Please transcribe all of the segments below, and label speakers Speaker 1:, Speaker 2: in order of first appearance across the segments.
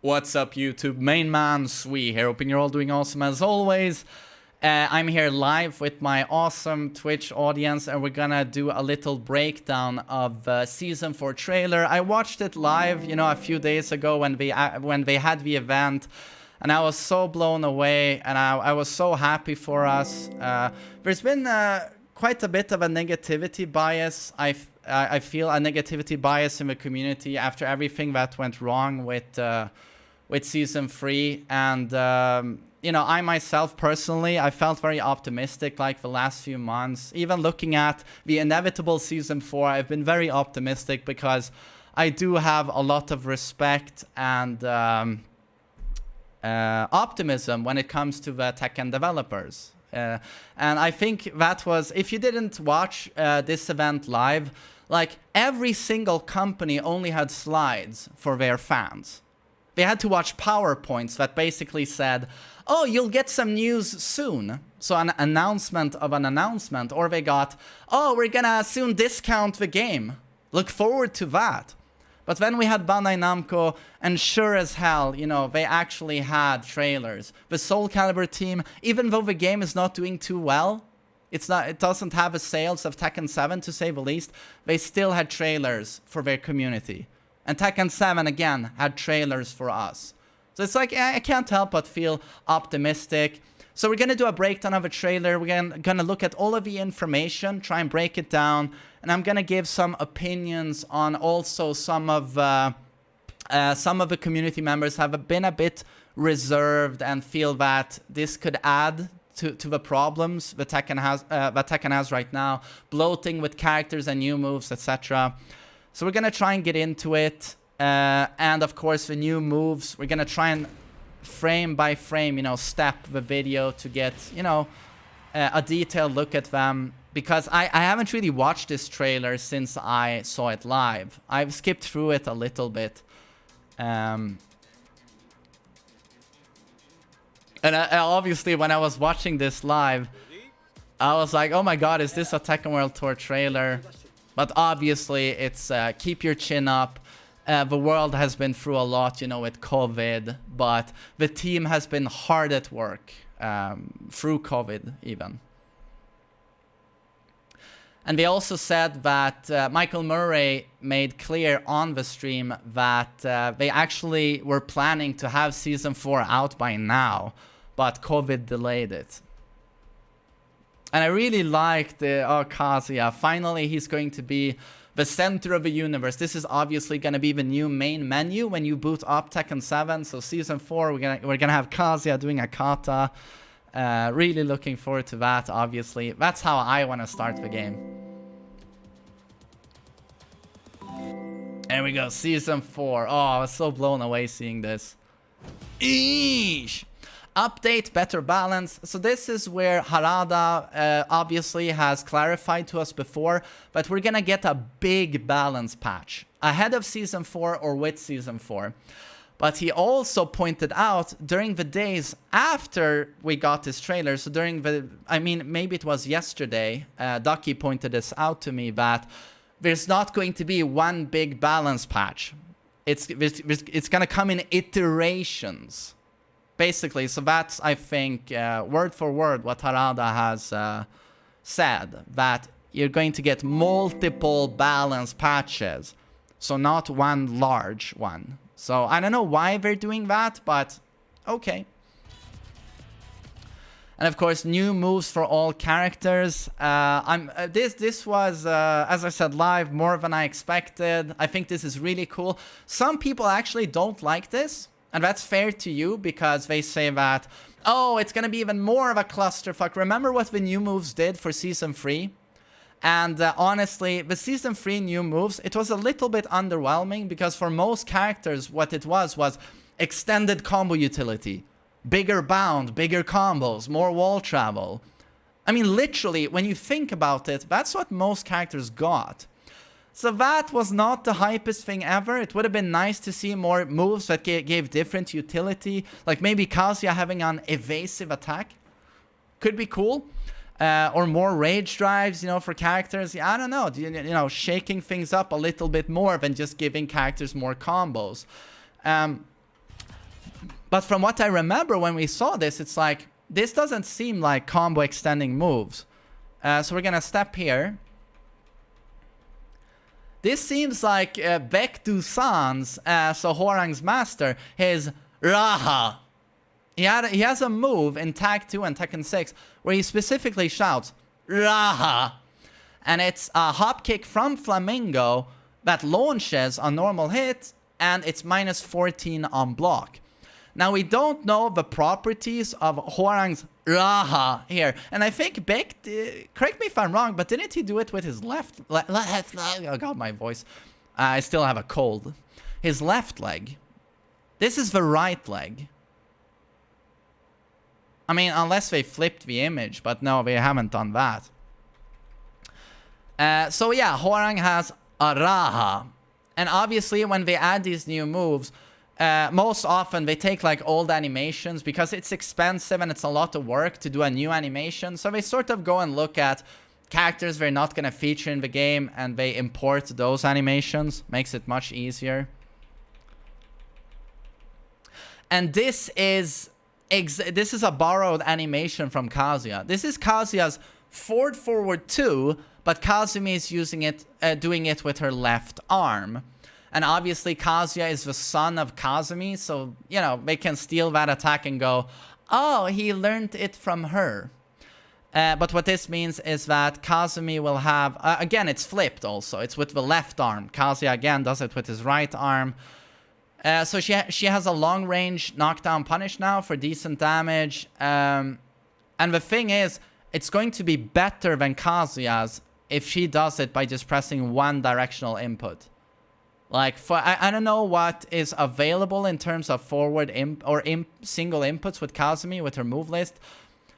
Speaker 1: What's up, YouTube? MainManSWE here. Hoping you're all doing awesome as always. I'm here live with my awesome Twitch audience, and we're gonna do a little breakdown of Season 4 trailer. I watched it live, you know, a few days ago when they had the event, and I was so blown away, and I was so happy for us. There's been quite a bit of a negativity bias. I feel a negativity bias in the community after everything that went wrong with Season 3, and you know, I myself personally, I felt very optimistic like the last few months. Even looking at the inevitable Season 4, I've been very optimistic because I do have a lot of respect and optimism when it comes to the Tekken developers. And I think that was, if you didn't watch this event live, like every single company only had slides for their fans. They had to watch PowerPoints that basically said, oh, you'll get some news soon. So an announcement of an announcement. Or they got, oh, we're gonna soon discount the game. Look forward to that. But then we had Bandai Namco, and sure as hell, you know, they actually had trailers. The Soul Calibur team, even though the game is not doing too well, it doesn't have the sales of Tekken 7 to say the least, they still had trailers for their community. And Tekken 7, again, had trailers for us. So it's like, I can't help but feel optimistic. So we're going to do a breakdown of a trailer. We're going to look at all of the information, try and break it down. And I'm going to give some opinions on also some of the community members have been a bit reserved and feel that this could add to the problems that Tekken has right now. Bloating with characters and new moves, etc. So we're going to try and get into it. And of course, the new moves, we're going to try and frame by frame, you know, step the video to get, you know, a detailed look at them. Because I haven't really watched this trailer since I saw it live. I've skipped through it a little bit. And obviously, when I was watching this live, I was like, oh my god, is this a Tekken World Tour trailer? But obviously, it's keep your chin up. The world has been through a lot, you know, with COVID. But the team has been hard at work through COVID even. And they also said that Michael Murray made clear on the stream that they actually were planning to have Season 4 out by now, but COVID delayed it. And I really liked Kazuya. Finally, he's going to be the center of the universe. This is obviously going to be the new main menu when you boot up Tekken 7. So Season 4, we're gonna have Kazuya doing a kata. Really looking forward to that, obviously. That's how I want to start the game. There we go, Season 4. Oh, I was so blown away seeing this. Eesh! Update, better balance. So this is where Harada obviously has clarified to us before, but we're gonna get a big balance patch ahead of Season 4 or with Season 4. But he also pointed out during the days after we got this trailer, so during the, I mean, maybe it was yesterday, Ducky pointed this out to me, that there's not going to be one big balance patch. It's going to come in iterations, basically. So that's, I think, word for word what Harada has said, that you're going to get multiple balance patches, so not one large one. So I don't know why they're doing that, but okay. And of course, new moves for all characters. This was, as I said, live, more than I expected. I think this is really cool. Some people actually don't like this, and that's fair to you, because they say that, oh, it's going to be even more of a clusterfuck. Remember what the new moves did for Season 3? And honestly, the Season 3 new moves, it was a little bit underwhelming, because for most characters, what it was extended combo utility. Bigger bound, bigger combos, more wall travel. I mean, literally, when you think about it, that's what most characters got. So that was not the hypest thing ever. It would have been nice to see more moves that gave different utility. Like maybe Kazuya having an evasive attack. Could be cool. Or more rage drives, you know, for characters. Yeah, I don't know. You know, shaking things up a little bit more than just giving characters more combos. But from what I remember when we saw this, it's like, this doesn't seem like combo extending moves. So we're gonna step here. This seems like Baek Do-san's, so Hwoarang's master, his Raha. He has a move in Tag 2 and Tekken 6 where he specifically shouts, Raha. And it's a hop kick from Flamingo that launches on normal hit, and it's minus 14 on block. Now, we don't know the properties of Hwoarang's Raha here. And I think Baek, correct me if I'm wrong, but didn't he do it with his left oh god, my voice. I still have a cold. His left leg. This is the right leg. I mean, unless they flipped the image, but no, they haven't done that. So yeah, Hwoarang has a Raha. And obviously, when they add these new moves, most often they take like old animations because it's expensive and it's a lot of work to do a new animation. So they sort of go and look at characters they're not going to feature in the game and they import those animations. Makes it much easier. And this is a borrowed animation from Kazuya. This is Kazuya's forward 2, but Kazumi is using it, doing it with her left arm. And obviously Kazuya is the son of Kazumi, so, you know, they can steal that attack and go, oh, he learned it from her. But what this means is that Kazumi will have, again, it's flipped also. It's with the left arm. Kazuya, again, does it with his right arm. So she has a long-range knockdown punish now for decent damage. And the thing is, it's going to be better than Kazuya's if she does it by just pressing one directional input. Like, I don't know what is available in terms of forward single inputs with Kazumi with her move list.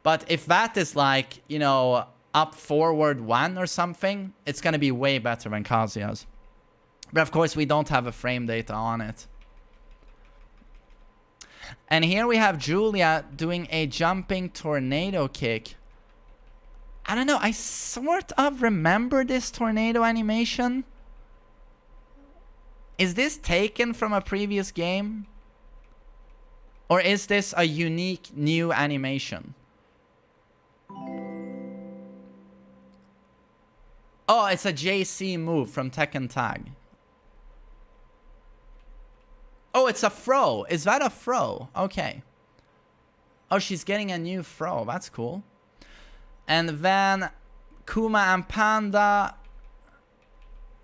Speaker 1: But if that is like, you know, up forward 1 or something, it's going to be way better than Kazuya's. But of course, we don't have a frame data on it. And here we have Julia doing a jumping tornado kick. I don't know, I sort of remember this tornado animation. Is this taken from a previous game? Or is this a unique new animation? Oh, it's a JC move from Tekken Tag. Oh, it's a throw. Is that a throw? Okay. Oh, she's getting a new throw. That's cool. And then Kuma and Panda.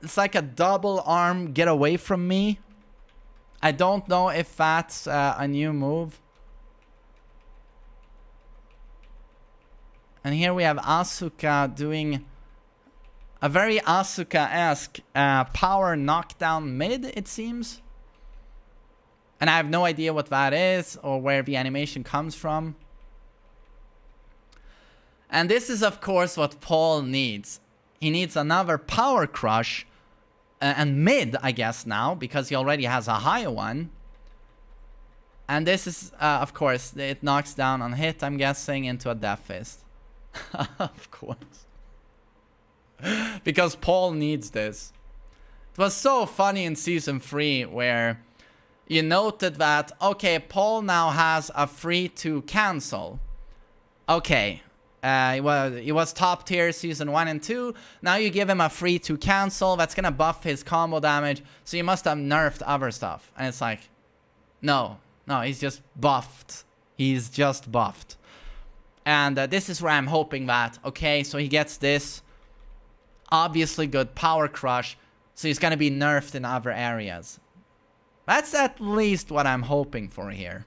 Speaker 1: It's like a double arm get away from me. I don't know if that's a new move. And here we have Asuka doing a very Asuka-esque power knockdown mid, it seems. And I have no idea what that is or where the animation comes from. And this is, of course, what Paul needs. He needs another power crush. And mid, I guess, now, because he already has a high one. And this is, of course, it knocks down on hit, I'm guessing, into a Death Fist. Of course. Because Paul needs this. It was so funny in Season 3 where you noted that, okay, Paul now has a free to cancel. Okay. It was top tier Season 1 and 2. Now you give him a free to cancel. That's going to buff his combo damage. So you must have nerfed other stuff. And it's like, no, he's just buffed. He's just buffed. And this is where I'm hoping that, okay, so he gets this. Obviously good power crush. So he's going to be nerfed in other areas. That's at least what I'm hoping for here.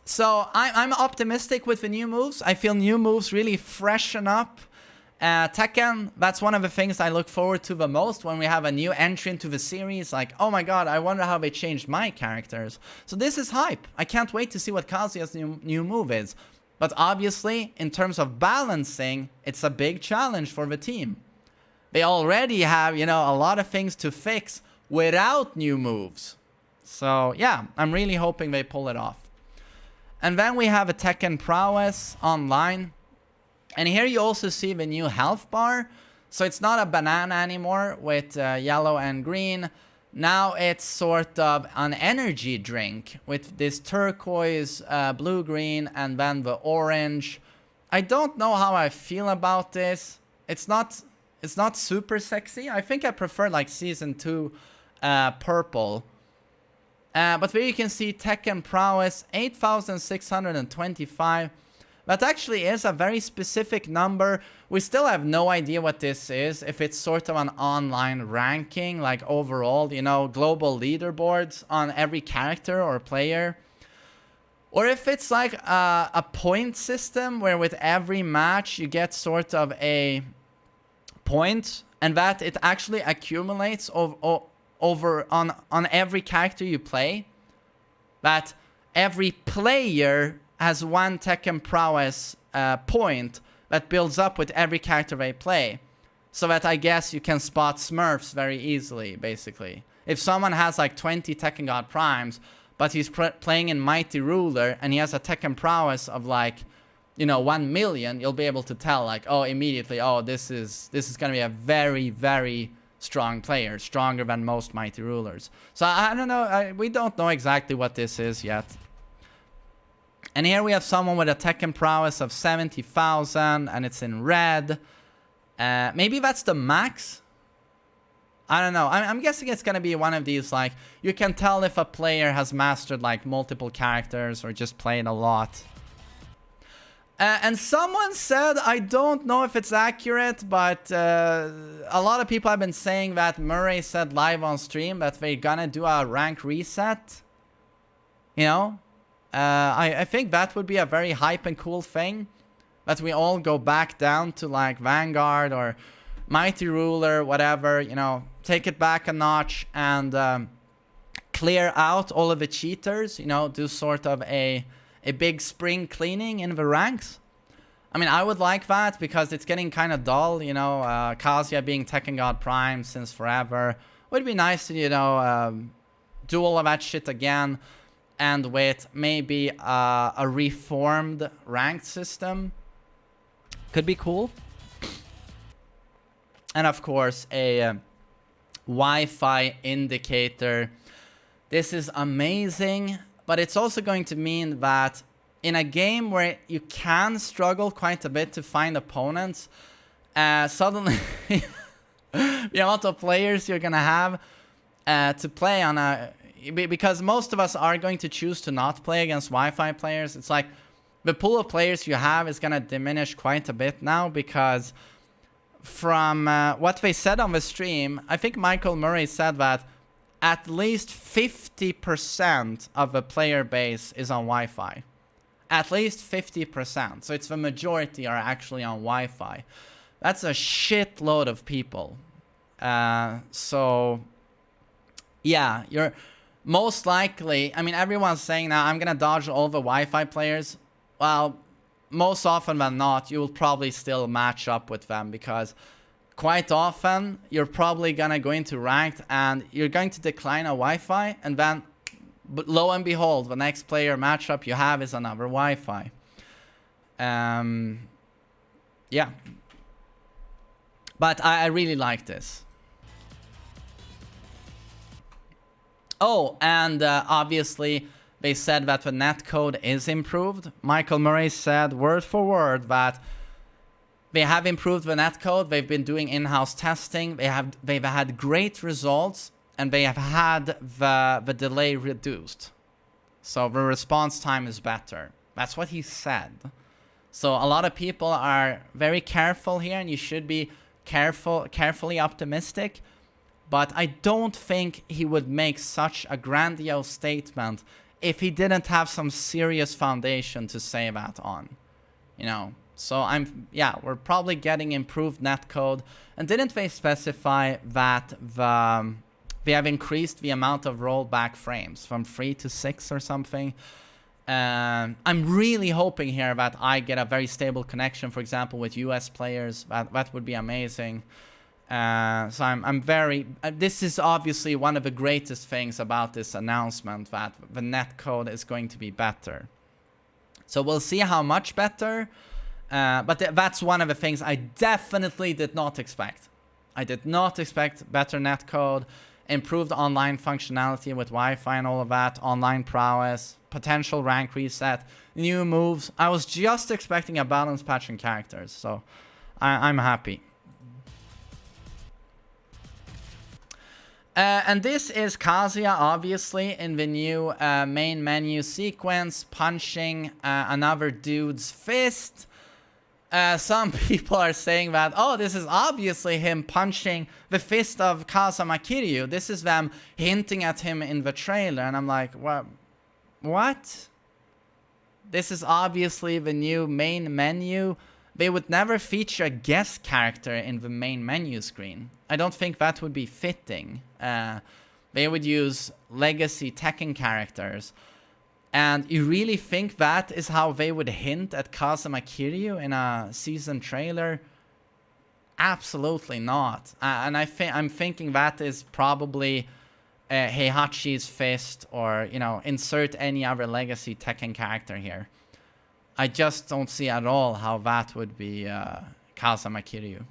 Speaker 1: So I'm optimistic with the new moves. I feel new moves really freshen up Tekken. That's one of the things I look forward to the most when we have a new entry into the series. Like, oh my god, I wonder how they changed my characters. So this is hype. I can't wait to see what Kazuya's new move is. But obviously, in terms of balancing, it's a big challenge for the team. They already have, you know, a lot of things to fix without new moves. So yeah, I'm really hoping they pull it off. And then we have a Tekken Prowess online. And here you also see the new health bar. So it's not a banana anymore with yellow and green. Now it's sort of an energy drink with this turquoise, blue, green, and then the orange. I don't know how I feel about this. It's not super sexy. I think I prefer like season 2 purple. But there you can see Tekken prowess 8,625. That actually is a very specific number. We still have no idea what this is. If it's sort of an online ranking, like overall, you know, global leaderboards on every character or player. Or if it's like a point system where with every match you get sort of a point and that it actually accumulates over on every character you play. That every player has one Tekken prowess point that builds up with every character they play. So that I guess you can spot Smurfs very easily, basically. If someone has like 20 Tekken God Primes, but he's playing in Mighty Ruler and he has a Tekken prowess of like, you know, 1 million, you'll be able to tell like, oh, immediately, oh, this is gonna be a very, very strong player, stronger than most Mighty Rulers. So I don't know, we don't know exactly what this is yet. And here we have someone with a Tekken prowess of 70,000 and it's in red. Maybe that's the max? I don't know. I'm guessing it's going to be one of these, like, you can tell if a player has mastered, like, multiple characters or just played a lot. And someone said, I don't know if it's accurate, but a lot of people have been saying that Murray said live on stream that they're going to do a rank reset. You know? I think that would be a very hype and cool thing. That we all go back down to like Vanguard or Mighty Ruler, whatever, you know, take it back a notch and clear out all of the cheaters, you know, do sort of a big spring cleaning in the ranks. I mean, I would like that because it's getting kind of dull, you know, Kazuya being Tekken God Prime since forever. Would be nice to, you know, do all of that shit again. And with maybe a reformed ranked system. Could be cool. And of course, a Wi-Fi indicator. This is amazing. But it's also going to mean that in a game where you can struggle quite a bit to find opponents, suddenly the amount of players you're going to have to play on a... Because most of us are going to choose to not play against Wi-Fi players. It's like the pool of players you have is going to diminish quite a bit now because from what they said on the stream, I think Michael Murray said that at least 50% of the player base is on Wi-Fi. At least 50%. So it's the majority are actually on Wi-Fi. That's a shitload of people. So, yeah, you're... Most likely, I mean, everyone's saying now, I'm going to dodge all the Wi-Fi players. Well, most often than not, you will probably still match up with them because quite often, you're probably going to go into ranked and you're going to decline a Wi-Fi and then, lo and behold, the next player matchup you have is another Wi-Fi. Yeah. But I really like this. Oh, and obviously they said that the netcode is improved. Michael Murray said word for word that they have improved the netcode. They've been doing in-house testing. They've had great results and they have had the delay reduced. So the response time is better. That's what he said. So a lot of people are very careful here and you should be carefully optimistic. But I don't think he would make such a grandiose statement if he didn't have some serious foundation to say that on. You know, so yeah, we're probably getting improved netcode. And didn't they specify that they have increased the amount of rollback frames from 3 to 6 or something? I'm really hoping here that I get a very stable connection, for example, with US players. That would be amazing. So I'm very... this is obviously one of the greatest things about this announcement, that the netcode is going to be better. So we'll see how much better. But that's one of the things I definitely did not expect. I did not expect better netcode. improved online functionality with Wi-Fi and all of that, online prowess, potential rank reset, new moves. I was just expecting a balance patch in characters, so I'm happy. And this is Kazuya, obviously, in the new main menu sequence, punching another dude's fist. Some people are saying that, oh, this is obviously him punching the fist of Kazama Kiryu. This is them hinting at him in the trailer. And I'm like, what? This is obviously the new main menu. They would never feature a guest character in the main menu screen. I don't think that would be fitting. They would use legacy Tekken characters. And you really think that is how they would hint at Kazama Kiryu in a season trailer? Absolutely not. And I'm thinking that is probably Heihachi's fist, or, you know, insert any other legacy Tekken character here. I just don't see at all how that would be Kazama Kiryu.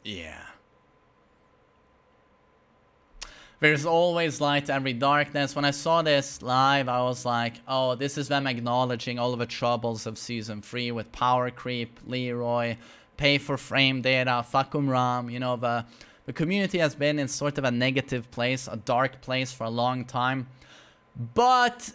Speaker 1: Yeah. There's always light to every darkness. When I saw this live, I was like, oh, this is them acknowledging all of the troubles of Season 3 with power creep, Leroy, pay for frame data, Fakum Ram. You know, the community has been in sort of a negative place, a dark place for a long time. But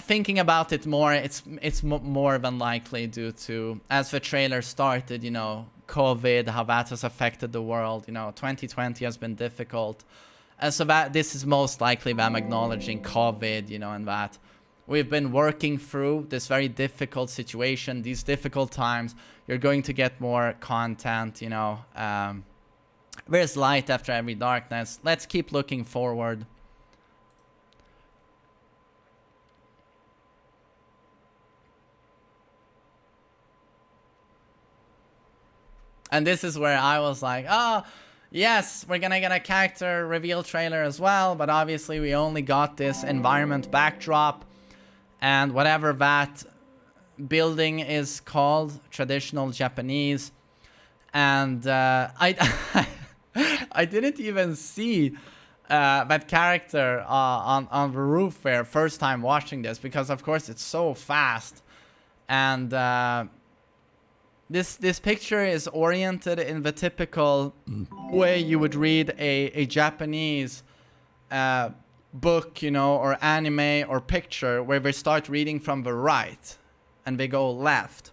Speaker 1: thinking about it more, it's more than likely due to, as the trailer started, you know, COVID, how that has affected the world. You know, 2020 has been difficult. So that this is most likely them acknowledging COVID, you know, and that we've been working through this very difficult situation, these difficult times. You're going to get more content, you know. There's light after every darkness. Let's keep looking forward. And this is where I was like, oh, yes, we're gonna get a character reveal trailer as well, but obviously we only got this environment backdrop and whatever that building is called, traditional Japanese. And I didn't even see that character on the roof there first time watching this, because of course it's so fast. And This picture is oriented in the typical way you would read a Japanese book, you know, or anime or picture, where they start reading from the right and they go left.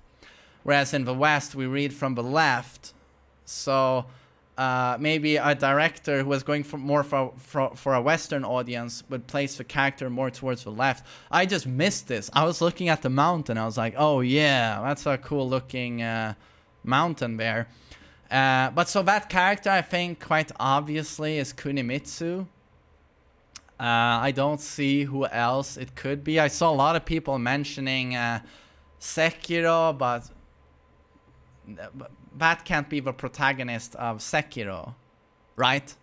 Speaker 1: Whereas in the West, we read from the left. So maybe a director who was going for a Western audience would place the character more towards the left. I just missed this. I was looking at the mountain. I was like, oh yeah, that's a cool looking mountain there. But so that character, I think, quite obviously is Kunimitsu. I don't see who else it could be. I saw a lot of people mentioning Sekiro, but that can't be the protagonist of Sekiro, right?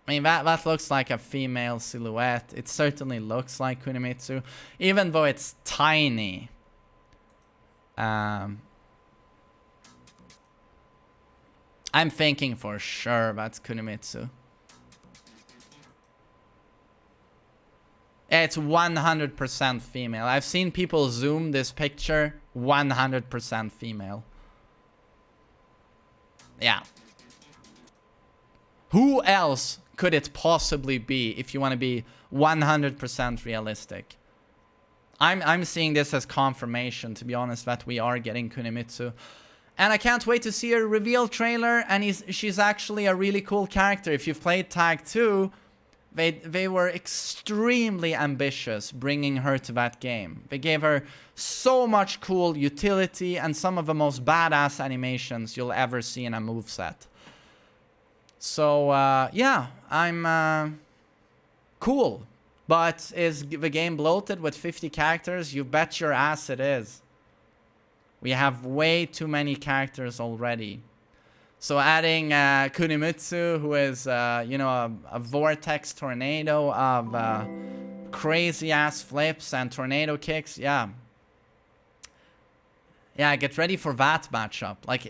Speaker 1: I mean, that looks like a female silhouette. It certainly looks like Kunimitsu, even though it's tiny. I'm thinking for sure that's Kunimitsu. It's 100% female. I've seen people zoom this picture. 100% female. Yeah. Who else could it possibly be if you want to be 100% realistic? I'm seeing this as confirmation, to be honest, that we are getting Kunimitsu. And I can't wait to see her reveal trailer. And she's actually a really cool character. If you've played Tag 2... They were extremely ambitious bringing her to that game. They gave her so much cool utility and some of the most badass animations you'll ever see in a moveset. So, yeah, I'm cool. But is the game bloated with 50 characters? You bet your ass it is. We have way too many characters already. So adding Kunimitsu, who is, you know, a vortex tornado of crazy ass flips and tornado kicks. Yeah. Yeah, get ready for that matchup. Like,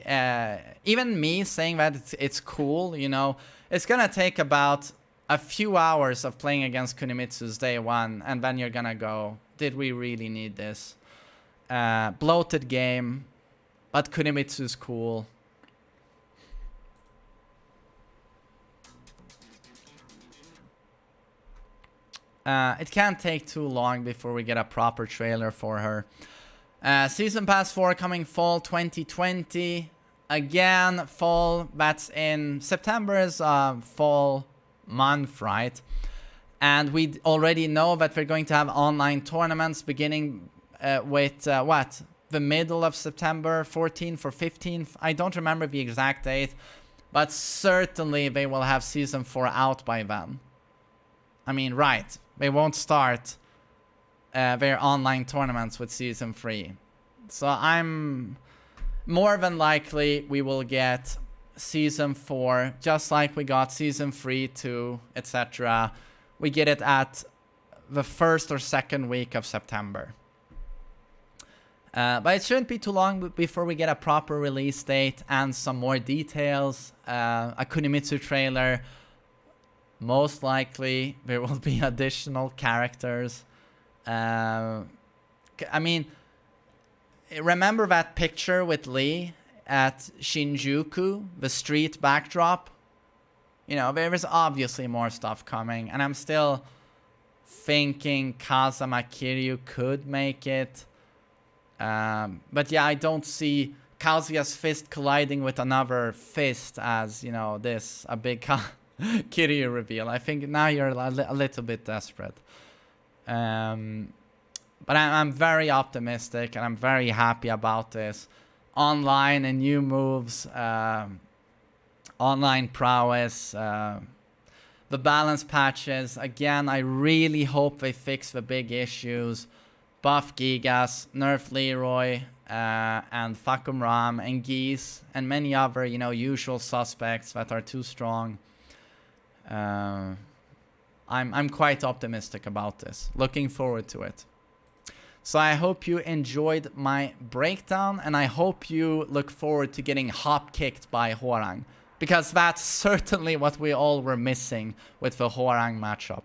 Speaker 1: even me saying that it's cool, you know, it's gonna take about a few hours of playing against Kunimitsu's day one, and then you're gonna go, did we really need this? Bloated game, but Kunimitsu's cool. It can't take too long before we get a proper trailer for her. Season Pass 4 coming fall 2020. Again, fall, that's in September is fall month, right? And we already know that we're going to have online tournaments beginning with what? The middle of September, 14th or 15th. I don't remember the exact date, but certainly they will have Season 4 out by then. I mean, right. They won't start their online tournaments with Season 3. So I'm more than likely we will get Season 4 just like we got Season 3, 2, etc. We get it at the first or second week of September. But it shouldn't be too long before we get a proper release date and some more details. A Kunimitsu trailer. Most likely there will be additional characters. I mean, remember that picture with Lee at Shinjuku, the street backdrop? You know, there is obviously more stuff coming, and I'm still thinking Kazama Kiryu could make it. But yeah, I don't see Kazuya's fist colliding with another fist as, you know, this, a big Kiryu reveal. I think now you're a little bit desperate. But I'm very optimistic and I'm very happy about this. Online and new moves, online prowess, the balance patches. Again, I really hope they fix the big issues. Buff Gigas, nerf Leroy, and Fakum Ram and Geese and many other, you know, usual suspects that are too strong. I'm quite optimistic about this. Looking forward to it. So I hope you enjoyed my breakdown, and I hope you look forward to getting hop kicked by Hwoarang, because that's certainly what we all were missing with the Hwoarang matchup.